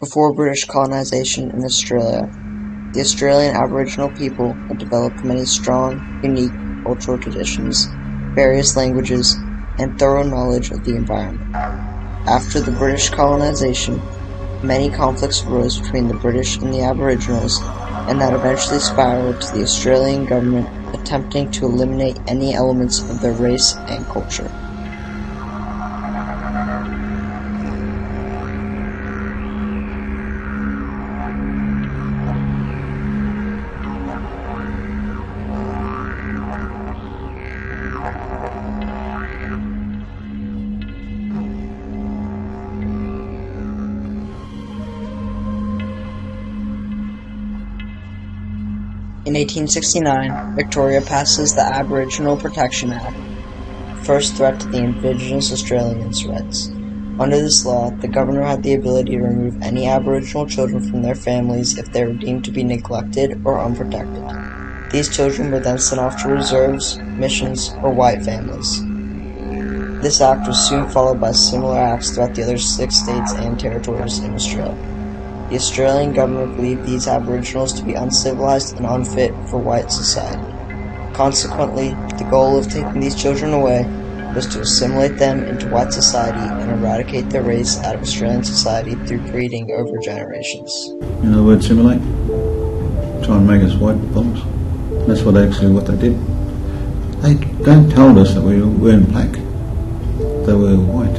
Before British colonisation in Australia, the Australian Aboriginal people had developed many strong, unique cultural traditions, various languages, and thorough knowledge of the environment. After the British colonisation, many conflicts arose between the British and the Aboriginals, and that eventually spiraled to the Australian government attempting to eliminate any elements of their race and culture. In 1869, Victoria passes the Aboriginal Protection Act, the first threat to the Indigenous Australians' rights. Under this law, the governor had the ability to remove any Aboriginal children from their families if they were deemed to be neglected or unprotected. These children were then sent off to reserves, missions, or white families. This act was soon followed by similar acts throughout the other 6 states and territories in Australia. The Australian government believed these Aboriginals to be uncivilized and unfit for white society. Consequently, the goal of taking these children away was to assimilate them into white society and eradicate their race out of Australian society through breeding over generations. You know the word assimilate? Try and make us white fellas. That's what they did. They don't tell us that we weren't black. They were white.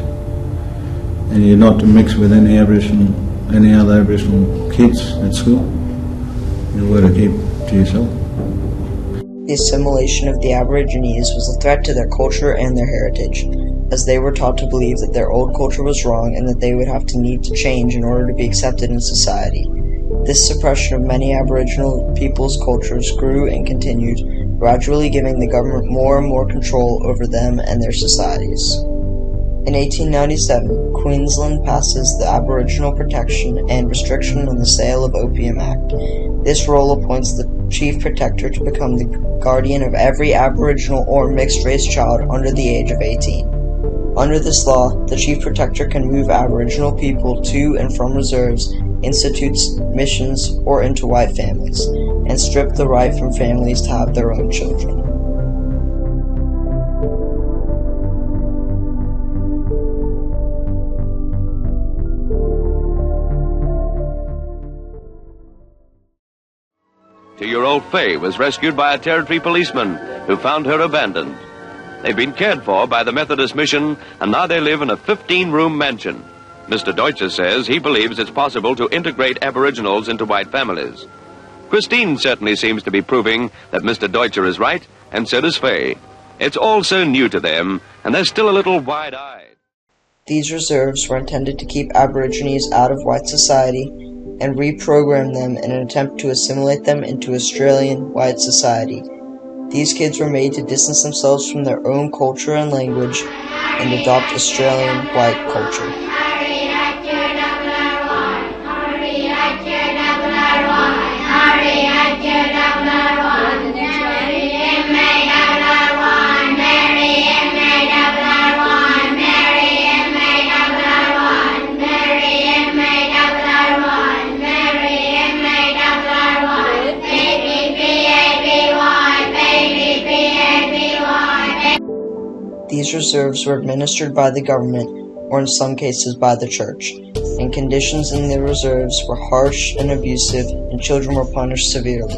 And you're not to mix with any other Aboriginal kids at school. You were to keep to yourself. The assimilation of the Aborigines was a threat to their culture and their heritage, as they were taught to believe that their old culture was wrong and that they would have to need to change in order to be accepted in society. This suppression of many Aboriginal people's cultures grew and continued, gradually giving the government more and more control over them and their societies. In 1897, Queensland passes the Aboriginal Protection and Restriction on the Sale of Opium Act. This role appoints the Chief Protector to become the guardian of every Aboriginal or mixed-race child under the age of 18. Under this law, the Chief Protector can move Aboriginal people to and from reserves, institutes, missions, or into white families, and strip the right from families to have their own children. Two-year-old Faye was rescued by a territory policeman who found her abandoned. They've been cared for by the Methodist Mission, and now they live in a 15-room mansion. Mr. Deutscher says he believes it's possible to integrate Aboriginals into white families. Christine certainly seems to be proving that Mr. Deutscher is right, and so does Faye. It's all so new to them, and they're still a little wide-eyed. These reserves were intended to keep Aborigines out of white society and reprogram them in an attempt to assimilate them into Australian white society. These kids were made to distance themselves from their own culture and language and adopt Australian white culture. These reserves were administered by the government, or in some cases by the church, and conditions in the reserves were harsh and abusive, and children were punished severely.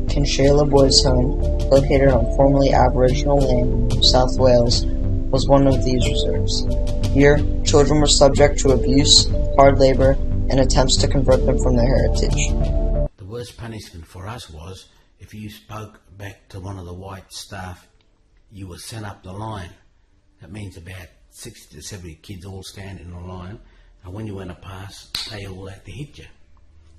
Kinshela Boys Home, located on formerly Aboriginal land in New South Wales, was one of these reserves. Here, children were subject to abuse, hard labor, and attempts to convert them from their heritage. The worst punishment for us was if you spoke back to one of the white staff, you were sent up the line. That means about 60 to 70 kids all stand in a line, and when you went to pass, they all had to hit you.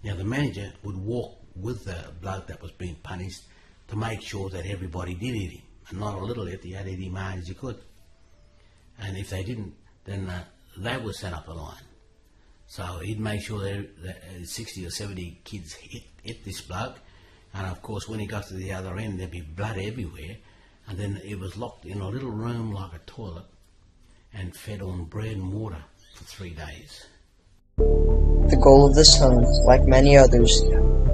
Now the manager would walk with the bloke that was being punished to make sure that everybody did hit him, and not a little hit, you had to hit him hard as you could. And if they didn't, then they were sent up the line. So he'd make sure that 60 or 70 kids hit this bloke, and of course when he got to the other end there'd be blood everywhere, and then it was locked in a little room like a toilet, and fed on bread and water for 3 days. The goal of this home, like many others,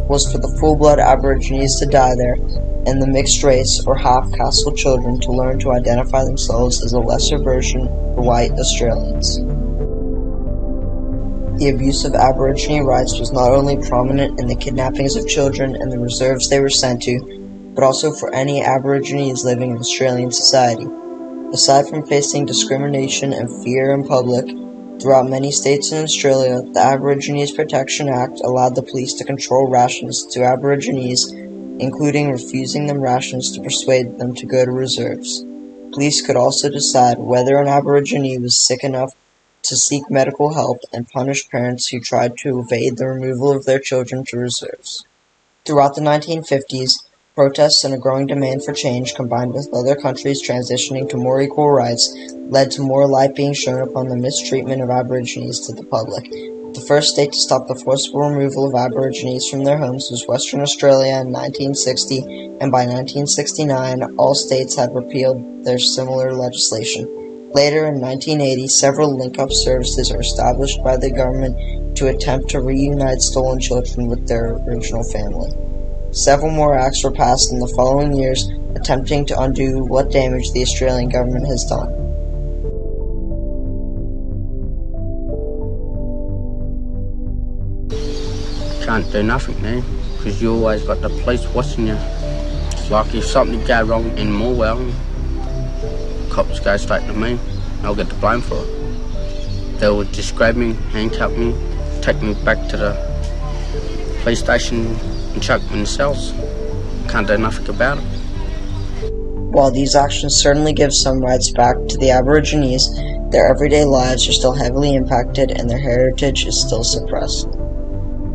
was for the full-blood Aborigines to die there, and the mixed-race or half-caste children to learn to identify themselves as a lesser version of white Australians. The abuse of Aborigine rights was not only prominent in the kidnappings of children and the reserves they were sent to, but also for any Aborigines living in Australian society. Aside from facing discrimination and fear in public, throughout many states in Australia, the Aborigines Protection Act allowed the police to control rations to Aborigines, including refusing them rations to persuade them to go to reserves. Police could also decide whether an Aborigine was sick enough to seek medical help and punish parents who tried to evade the removal of their children to reserves. Throughout the 1950s, protests and a growing demand for change, combined with other countries transitioning to more equal rights, led to more light being shown upon the mistreatment of Aborigines to the public. The first state to stop the forcible removal of Aborigines from their homes was Western Australia in 1960, and by 1969, all states had repealed their similar legislation. Later, in 1980, several link-up services are established by the government to attempt to reunite stolen children with their original family. Several more acts were passed in the following years, attempting to undo what damage the Australian government has done. Can't do nothing now, because you always got the police watching you. Like if something go wrong in Morwell, cops go straight to me, I'll get the blame for it. They'll just grab me, handcuff me, take me back to the police station and chuck me in the cells. Can't do nothing about it. While these actions certainly give some rights back to the Aborigines, their everyday lives are still heavily impacted and their heritage is still suppressed.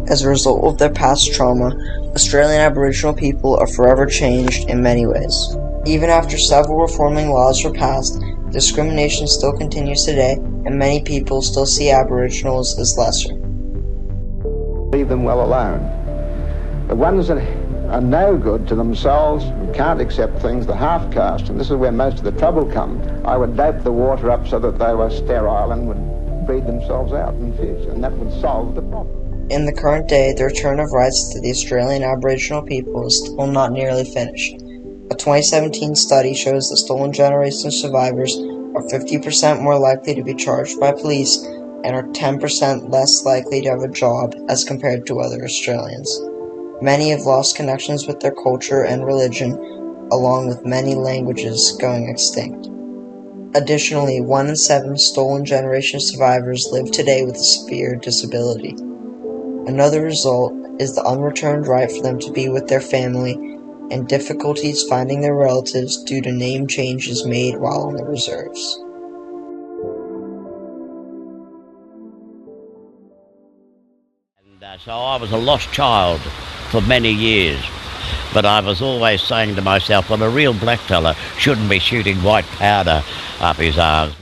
As a result of their past trauma, Australian Aboriginal people are forever changed in many ways. Even after several reforming laws were passed, discrimination still continues today, and many people still see Aboriginals as lesser. Leave them well alone. The ones that are no good to themselves and can't accept things, the half-caste, and this is where most of the trouble comes, I would dope the water up so that they were sterile and would breed themselves out in the future, and that would solve the problem. In the current day, the return of rights to the Australian Aboriginal people is still not nearly finished. A 2017 study shows that stolen generation survivors are 50% more likely to be charged by police and are 10% less likely to have a job as compared to other Australians. Many have lost connections with their culture and religion, along with many languages going extinct. Additionally, 1 in 7 stolen generation survivors live today with a severe disability. Another result is the unreturned right for them to be with their family and difficulties finding their relatives due to name changes made while on the reserves. So I was a lost child for many years, but I was always saying to myself, well, a real blackfella shouldn't be shooting white powder up his arse.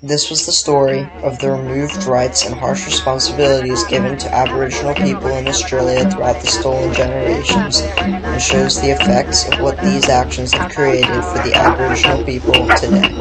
This was the story of the removed rights and harsh responsibilities given to Aboriginal people in Australia throughout the stolen generations, and shows the effects of what these actions have created for the Aboriginal people today.